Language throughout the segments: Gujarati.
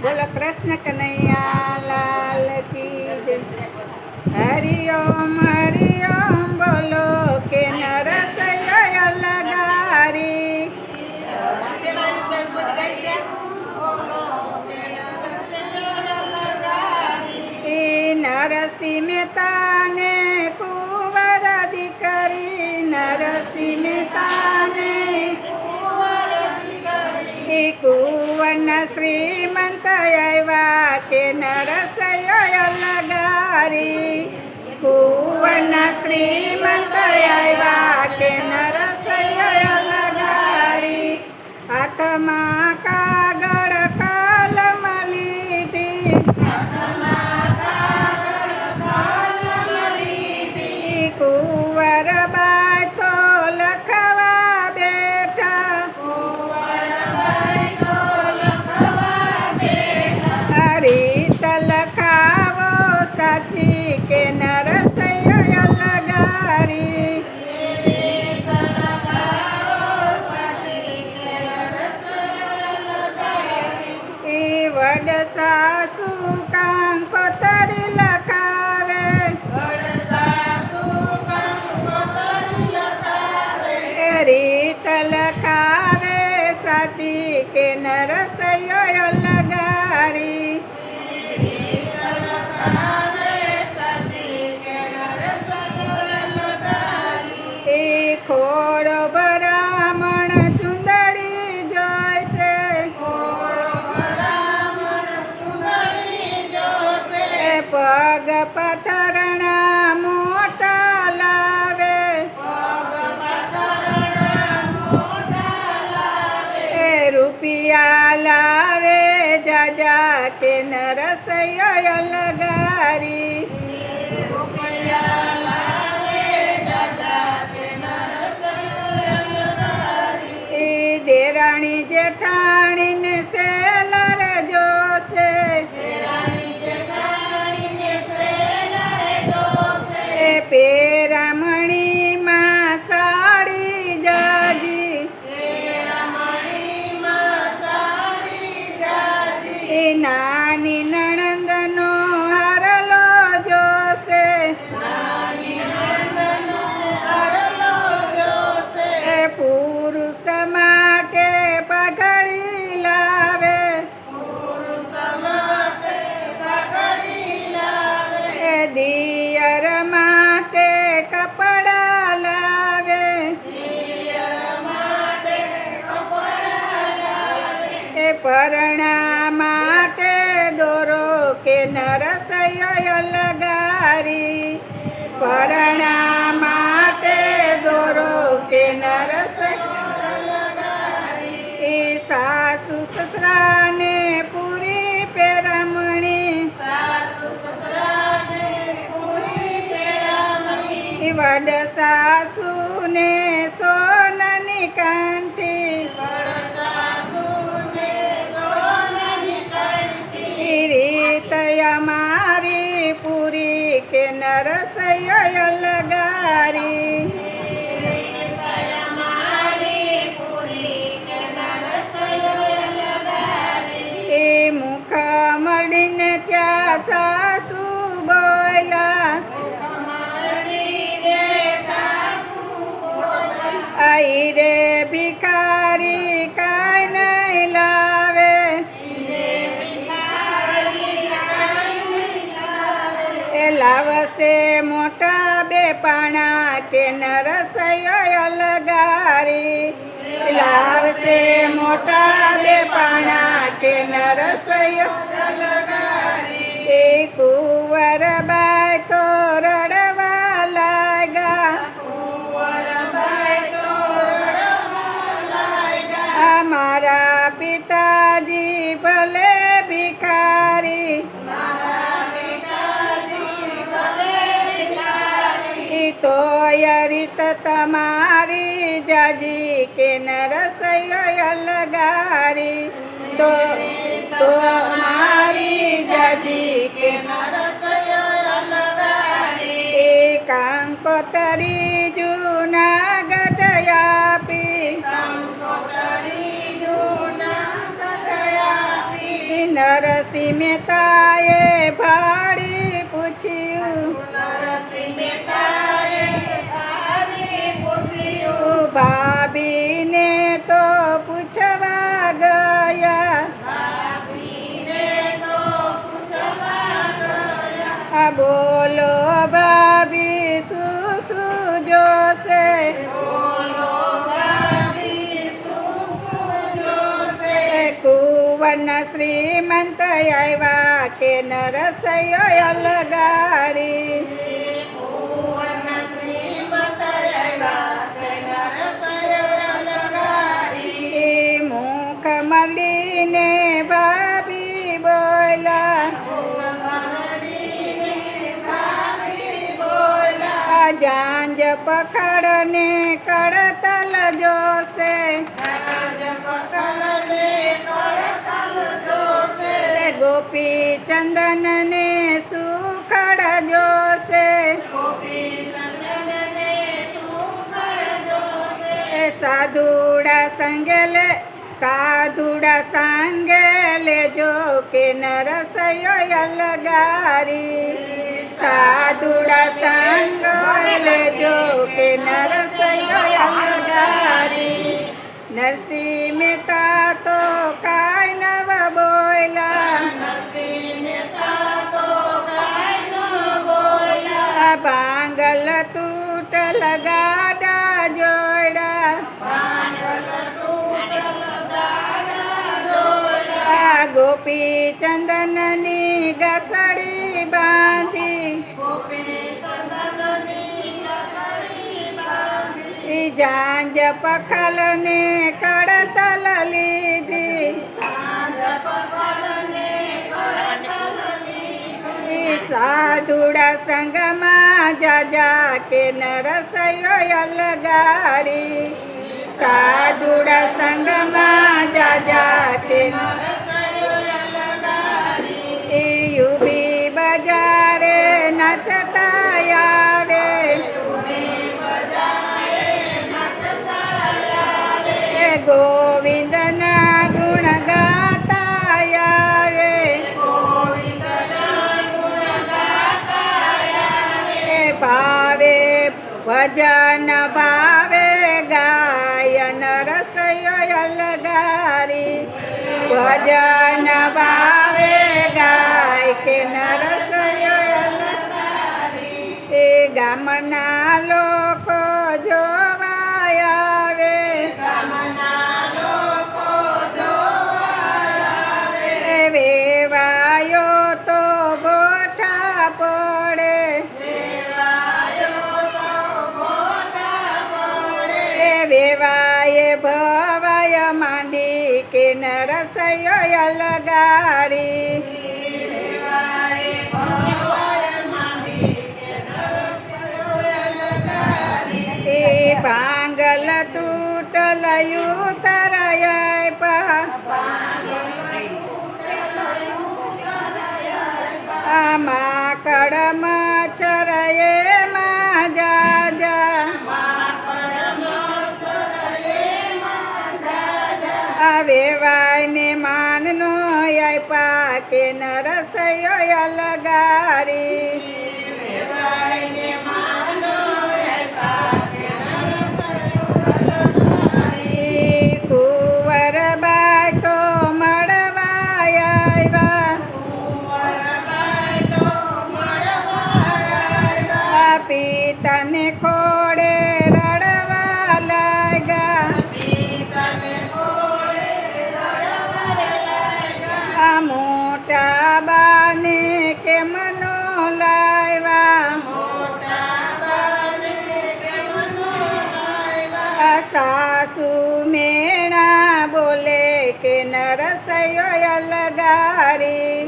બોલો કૃષ્ણ કનૈયા લાલ કી જય. હરિ ઓમ બોલો કે નરસૈયો લગારી. નરસિંહ મહેતાને કુંવર દીકરી, નરસિંહ મહેતાને કુંવરના શ્રીમંત આવ્યા કે નરસૈયો લગારી. કુંવરના શ્રીમંત આવ્યા કે નરસૈયો લગારી. હાથમાં કાગળ કલમ લીધી, કુંવર બાઈ તો લખવા બેઠા. રીત લખાવો સાચી કે નરસૈયો લગારી. વડ સાસુ કંકોતરી લખાવે, રીત લખાવે સાચી કે નરસૈયો લગારી. ખોડો બ્રાહ્મણ ચુંદડી જોઈશે, પગ પથરણા મોટા લાવે, રૂપિયા લાવે જાજા કે નરસૈયો લગારી. દેરાણી જેઠાણીને સેલર જોશે, પેરામણીમાં સાડી જાજી, નાની નણંદનો હારલો જોશે, પુરુષ માટે પગડી લાવે, દિયર માટે કપડા લાવે, પરણા માટે દોરો કે નરસૈયો લગારી. પરણા માટે દોરો કે નરસૈયો લગારી. સાસુ સસરાને પૂરી પેરમણી, વડ સાસુને સોનની કંઠી, રીત અમારી પૂરી કે નરસૈયો લગારી. એ મુખ મળીને ત્યાં સાસુ બોલા, આઈ રે ભિખારી કાંઈ નહીં લાવે, એ લાવશે મોટા બે પાણા કે નરસૈયો લગારી. લાવશે મોટા બે પાણા કે નરસૈયો લગારી. એ કુંવર બાઈ તો રડવા લાગ્યા, મારા પિતાજી ભલે ભિખારી, તો રીત તમારી જાજી કે નરસૈયો લગારી. તો મારી જાજી કે નરસૈયો લગારી. એ કંકોતરી જૂનાગઢ આપી, નરસિંહ મહેતાએ ભાળી પૂછ્યું ભાભીને તો પૂછવા ગયા બોલો ભાભી શું જોશે કુંવર શ્રીમંત આવ્યા કે નરસૈયો અલગારી મુખ મળીને ભાભી બોલા જાંજ પકડને કડતલ જોશે ગોપી ચંદનને સુખડ જોશે સાધુડા સંગે લેજો કે નરસૈયો અલગારી સાધુડા સંગ લેજો કે નરસૈયો અલગારી નરસિંહ મહેતા તો કાંઈ નવ બોલ્યા ભાંગલ તૂટલ ગાડા જોડા ગોપી ચંદનની ગસડી બાંધી જાંજ પખલને કડતલ લીધી સાધુડા સંગમાં જાજા કે નરસૈયો અલગારી સાધુડા સંગમાં જાજા કે યુબી બજારે નચતા આવે ગોવિંદના ગુણ ગાતા આવે ભાવે ભજન ભાવે ગાય નરસૈયો અલગારી ભજન ભાવે ગાય કે નરસૈયો અલગારી એ ગામના લોકો જોવા આવે વેવાયો તો બોઠા પડે વેવાયે ભવાય માંડી કે નરસૈયો અલગારી એ ભાંગલ તૂટલ ઉતરાય માકડ મચ્છર એમાં જાજા વેવાયને માનનો આપ્યા કે નરસૈયો અલગારી કુંવરબાઈ તો મળવા આવ્યા પિતાને ખોડે રડવા લાગ્યા મોટા બાને કેમ નો લાવ્યા સાસુ મેણા બોલે કે નરસૈયો અલગારી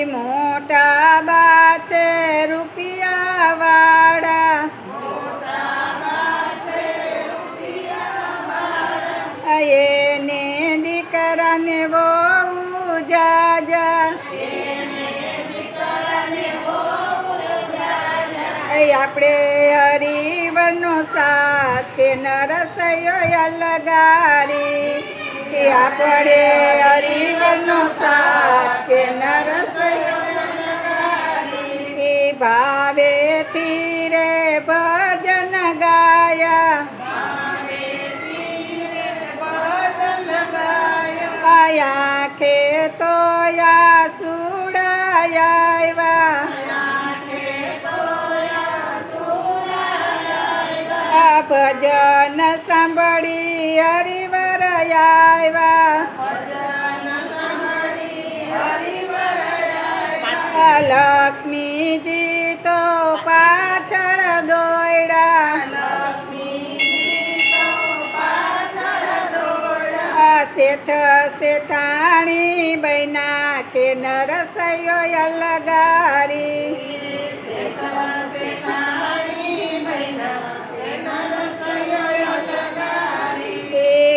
મોટા બા છે રૂપિયા વાળા એને દીકરાને બહુ જાજા આપણે હરિવરનો સાથ કે નરસૈયો અલગારી કે આપણે હરિવરનો સાથ કે નરસૈયો અલગારી ભાવેથી રે ભજન ગાયા આખે તો યા સુડાયા ભજન સાંભળી હરિવર આવ્યા લક્ષ્મીજી તો પાછળ દોડ્યા શેઠ શેઠાણી બૈના કે નરસૈયો અલગારી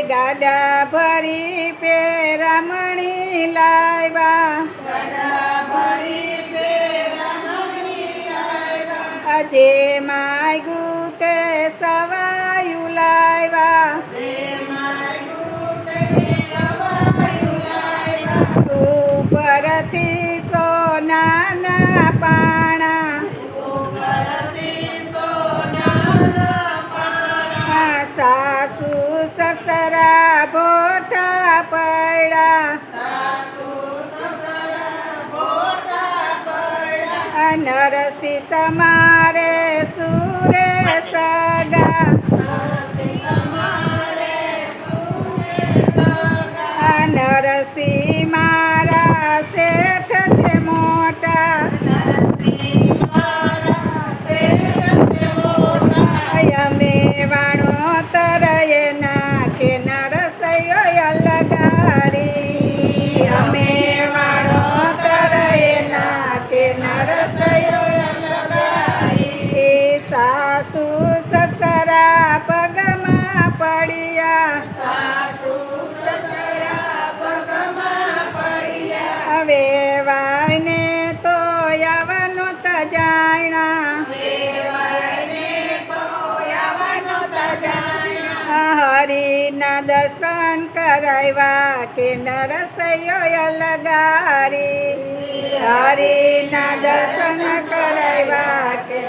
ગાડા ભરી પેરામણી લાવ્યા જે માગ્યું તે સવાયું લાવ્યા ઉપરથી સોનાના પાણા સાસુ સસરા ભોટા પડ્યા નરસિંહ તમારે સુરે સગા નરસિંહ મારા શેઠ છે મોટા અમે વાણો તરય નાખે નરસૈયો અલગારી અમે વાણો તરય નાખે નરસૈયો અલગારી સાસુ સસરા પગમાં પડ્યા હવે વાયને તો આવવાનું ત જાણ્યા હરિના દર્શન કરાવ્યા કે નરસૈયો અલગારી હરિના દર્શન કરાવ્યા કે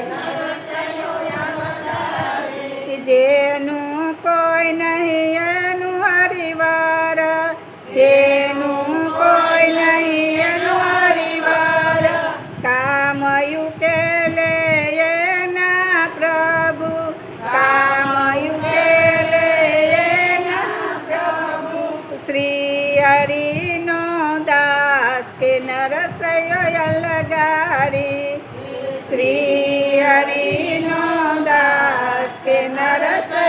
જેનું કોઈ નહીં એનું હરિવાર જેનું કોઈ નહીં એનું હરિવાર કામયું કે લે એના પ્રભુ કામયું શ્રી હરિનો દાસ કે નરસૈયો અલગારી શ્રી હરિનો દાસ કે નરસૈયો